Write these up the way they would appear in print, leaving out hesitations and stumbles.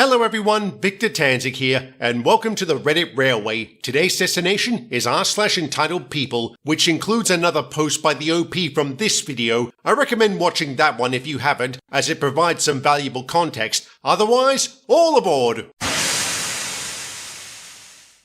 Hello everyone, Victor Tanzig here, and welcome to the Reddit Railway. Today's destination is r/EntitledPeople, which includes another post by the OP from this video. I recommend watching that one if you haven't, as it provides some valuable context. Otherwise, all aboard!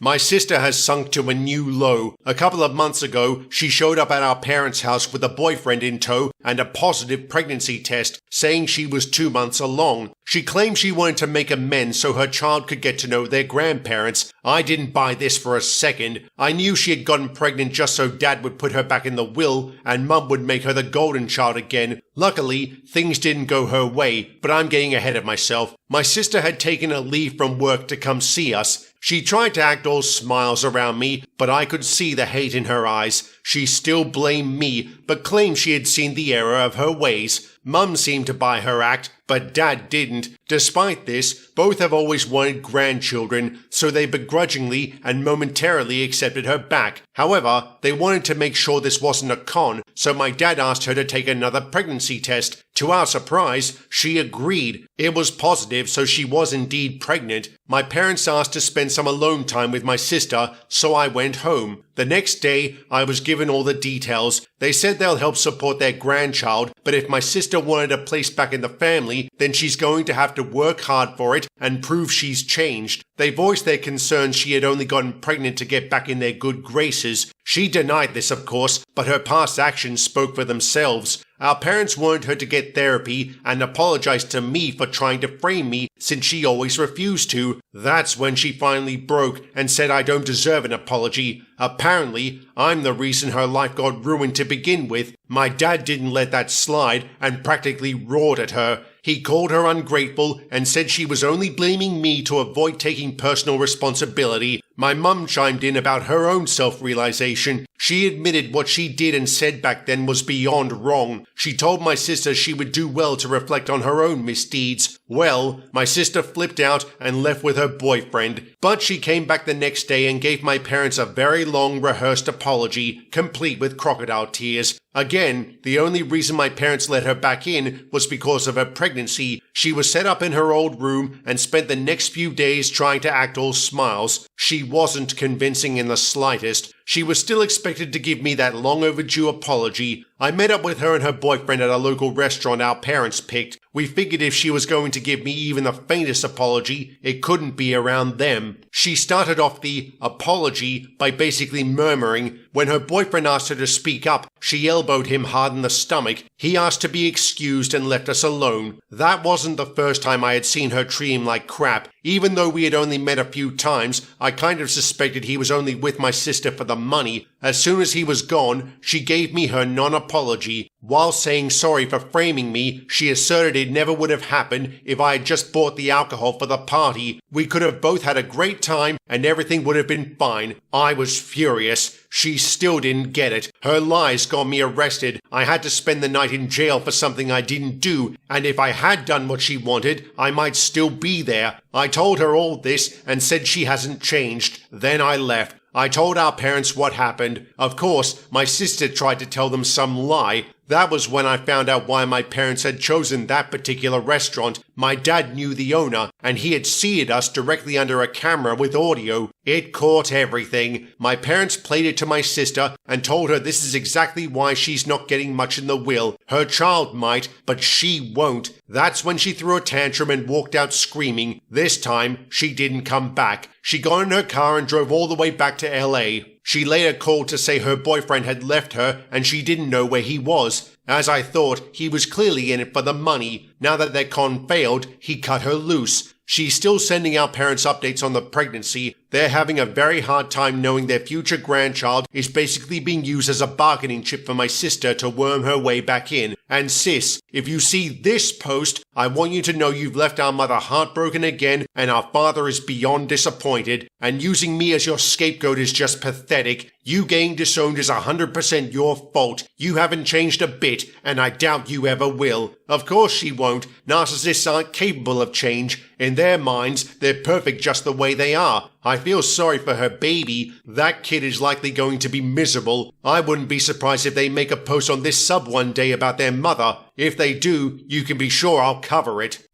My sister has sunk to a new low. A couple of months ago, she showed up at our parents' house with a boyfriend in tow and a positive pregnancy test, saying she was 2 months along. She claimed she wanted to make amends so her child could get to know their grandparents. I didn't buy this for a second. I knew she had gotten pregnant just so Dad would put her back in the will and Mum would make her the golden child again. Luckily, things didn't go her way, but I'm getting ahead of myself. My sister had taken a leave from work to come see us. She tried to act all smiles around me, but I could see the hate in her eyes. She still blamed me, but claimed she had seen the error of her ways. Mum seemed to buy her act, but Dad didn't. Despite this, both have always wanted grandchildren, so they begrudgingly and momentarily accepted her back. However, they wanted to make sure this wasn't a con, so my dad asked her to take another pregnancy test. To our surprise, she agreed. It was positive, so she was indeed pregnant. My parents asked to spend some alone time with my sister, so I went home. The next day, I was given all the details. They said they'll help support their grandchild, but if my sister wanted a place back in the family, then she's going to have to work hard for it and prove she's changed. They voiced their concerns she had only gotten pregnant to get back in their good graces. She denied this, of course, but her past actions spoke for themselves. Our parents wanted her to get therapy and apologized to me for trying to frame me since she always refused to. That's when she finally broke and said I don't deserve an apology. Apparently, I'm the reason her life got ruined to begin with. My dad didn't let that slide and practically roared at her. He called her ungrateful and said she was only blaming me to avoid taking personal responsibility. My mum chimed in about her own self-realization. She admitted what she did and said back then was beyond wrong. She told my sister she would do well to reflect on her own misdeeds. Well, my sister flipped out and left with her boyfriend, but she came back the next day and gave my parents a very long rehearsed apology, complete with crocodile tears. Again, the only reason my parents let her back in was because of her pregnancy. She was set up in her old room and spent the next few days trying to act all smiles. She wasn't convincing in the slightest. She was still expected to give me that long overdue apology. I met up with her and her boyfriend at a local restaurant our parents picked. We figured if she was going to give me even the faintest apology, it couldn't be around them. She started off the apology by basically murmuring. When her boyfriend asked her to speak up, she elbowed him hard in the stomach. He asked to be excused and left us alone. That wasn't the first time I had seen her treat him like crap. Even though we had only met a few times, I kind of suspected he was only with my sister for the money. As soon as he was gone, she gave me her non-apology. While saying sorry for framing me, she asserted it never would have happened if I had just bought the alcohol for the party. We could have both had a great time and everything would have been fine. I was furious. She still didn't get it. Her lies got me arrested. I had to spend the night in jail for something I didn't do, and if I had done what she wanted, I might still be there. I told her all this and said she hasn't changed. Then I left. I told our parents what happened. Of course, my sister tried to tell them some lie. That was when I found out why my parents had chosen that particular restaurant. My dad knew the owner, and he had seated us directly under a camera with audio. It caught everything. My parents played it to my sister and told her this is exactly why she's not getting much in the will. Her child might, but she won't. That's when she threw a tantrum and walked out screaming. This time, she didn't come back. She got in her car and drove all the way back to LA. She later called to say her boyfriend had left her and she didn't know where he was. As I thought, he was clearly in it for the money. Now that their con failed, he cut her loose. She's still sending our parents updates on the pregnancy. They're having a very hard time knowing their future grandchild is basically being used as a bargaining chip for my sister to worm her way back in. And sis, if you see this post, I want you to know you've left our mother heartbroken again and our father is beyond disappointed. And using me as your scapegoat is just pathetic. You getting disowned is 100% your fault. You haven't changed a bit, and I doubt you ever will. Of course she won't. Narcissists aren't capable of change. In their minds, they're perfect just the way they are. I feel sorry for her baby. That kid is likely going to be miserable. I wouldn't be surprised if they make a post on this sub one day about their mother. 'Mother. If they do, you can be sure I'll cover it.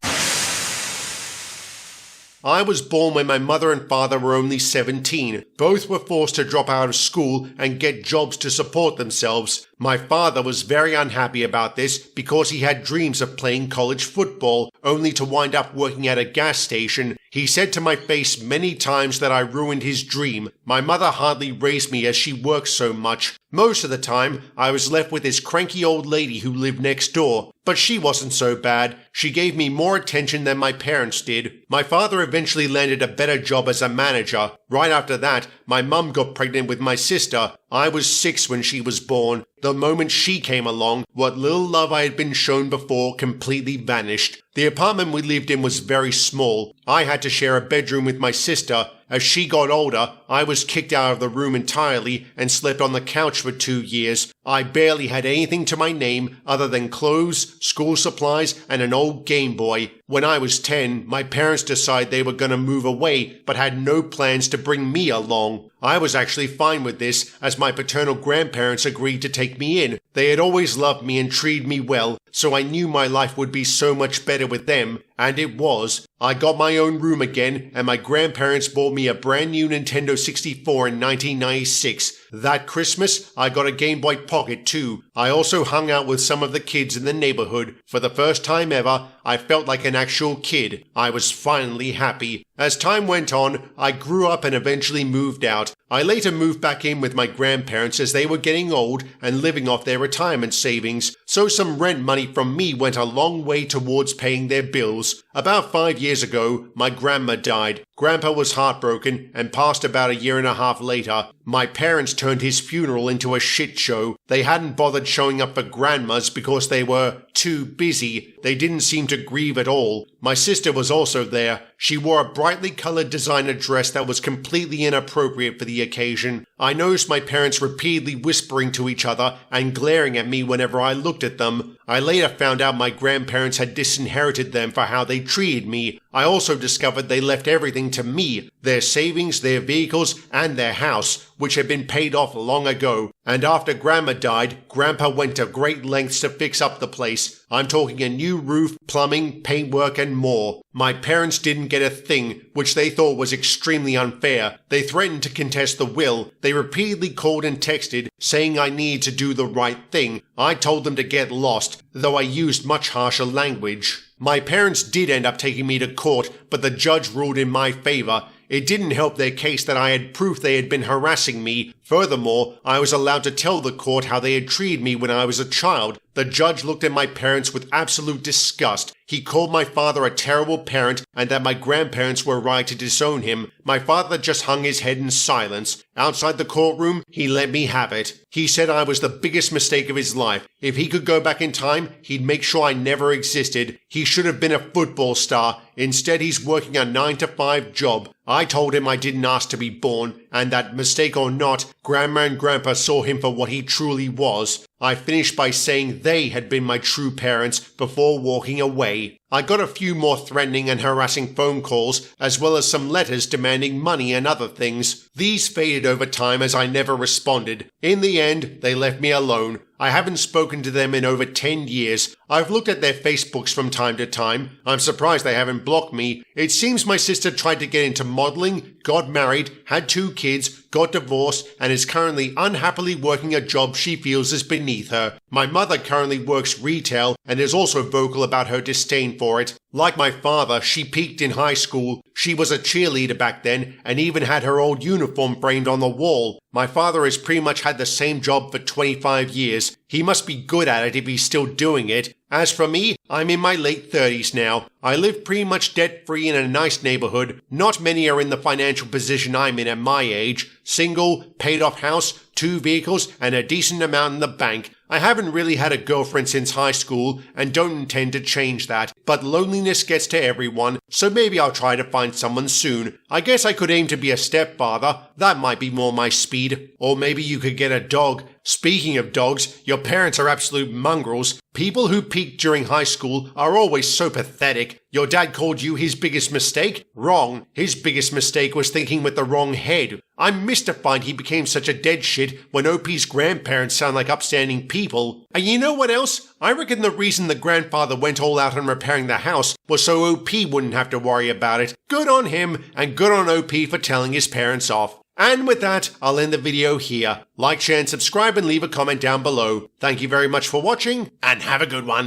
I was born when my mother and father were only 17. Both were forced to drop out of school and get jobs to support themselves. My father was very unhappy about this because he had dreams of playing college football, only to wind up working at a gas station. He said to my face many times that I ruined his dream. My mother hardly raised me as she worked so much. Most of the time, I was left with this cranky old lady who lived next door. But she wasn't so bad. She gave me more attention than my parents did. My father eventually landed a better job as a manager. Right after that, my mum got pregnant with my sister. I was 6 when she was born. The moment she came along, what little love I had been shown before completely vanished. The apartment we lived in was very small. I had to share a bedroom with my sister. As she got older, I was kicked out of the room entirely and slept on the couch for 2 years. I barely had anything to my name other than clothes, school supplies, and an old Game Boy. When I was 10, my parents decided they were going to move away, but had no plans to bring me along. I was actually fine with this, as my paternal grandparents agreed to take me in. They had always loved me and treated me well, so I knew my life would be so much better with them, and it was. I got my own room again, and my grandparents bought me a brand new Nintendo 64 in 1996. That Christmas, I got a Game Boy Pocket too. I also hung out with some of the kids in the neighborhood. For the first time ever, I felt like an actual kid. I was finally happy. As time went on, I grew up and eventually moved out. I later moved back in with my grandparents as they were getting old and living off their retirement savings, so some rent money from me went a long way towards paying their bills. About 5 years ago, my grandma died. Grandpa was heartbroken and passed about a year and a half later. My parents turned his funeral into a shit show. They hadn't bothered showing up for grandma's because they were too busy. They didn't seem to grieve at all. My sister was also there. She wore a brightly colored designer dress that was completely inappropriate for the occasion. I noticed my parents repeatedly whispering to each other and glaring at me whenever I looked at them. I later found out my grandparents had disinherited them for how they treated me. I also discovered they left everything to me, their savings, their vehicles, and their house, which had been paid off long ago. And after Grandma died, Grandpa went to great lengths to fix up the place. I'm talking a new roof, plumbing, paintwork, and more. My parents didn't get a thing, which they thought was extremely unfair. They threatened to contest the will. They repeatedly called and texted, saying I needed to do the right thing. I told them to get lost, though I used much harsher language. My parents did end up taking me to court, but the judge ruled in my favor. It didn't help their case that I had proof they had been harassing me. Furthermore, I was allowed to tell the court how they had treated me when I was a child. The judge looked at my parents with absolute disgust. He called my father a terrible parent and that my grandparents were right to disown him. My father just hung his head in silence. Outside the courtroom, he let me have it. He said I was the biggest mistake of his life. If he could go back in time, he'd make sure I never existed. He should have been a football star. Instead, he's working a 9-to-5 job. I told him I didn't ask to be born, and that, mistake or not, Grandma and Grandpa saw him for what he truly was. I finished by saying they had been my true parents before walking away. I got a few more threatening and harassing phone calls, as well as some letters demanding money and other things. These faded over time as I never responded. In the end, they left me alone. I haven't spoken to them in over 10 years. I've looked at their Facebooks from time to time. I'm surprised they haven't blocked me. It seems my sister tried to get into modeling, got married, had 2 kids, got divorced, and is currently unhappily working a job she feels is beneath her. My mother currently works retail and is also vocal about her disdain for it. Like my father, she peaked in high school. She was a cheerleader back then and even had her old uniform framed on the wall. My father has pretty much had the same job for 25 years. He must be good at it if he's still doing it. As for me, I'm in my late 30s now. I live pretty much debt-free in a nice neighborhood. Not many are in the financial position I'm in at my age. Single, paid-off house, 2 vehicles, and a decent amount in the bank. I haven't really had a girlfriend since high school and don't intend to change that, but loneliness gets to everyone, so maybe I'll try to find someone soon. I guess I could aim to be a stepfather. That might be more my speed. Or maybe you could get a dog. Speaking of dogs, your parents are absolute mongrels. People who peak during high school are always so pathetic. Your dad called you his biggest mistake? Wrong. His biggest mistake was thinking with the wrong head. I'm mystified he became such a dead shit when OP's grandparents sound like upstanding people. And you know what else? I reckon the reason the grandfather went all out on repairing the house was so OP wouldn't have to worry about it. Good on him, and good on OP for telling his parents off. And with that, I'll end the video here. Like, share, and subscribe, and leave a comment down below. Thank you very much for watching, and have a good one.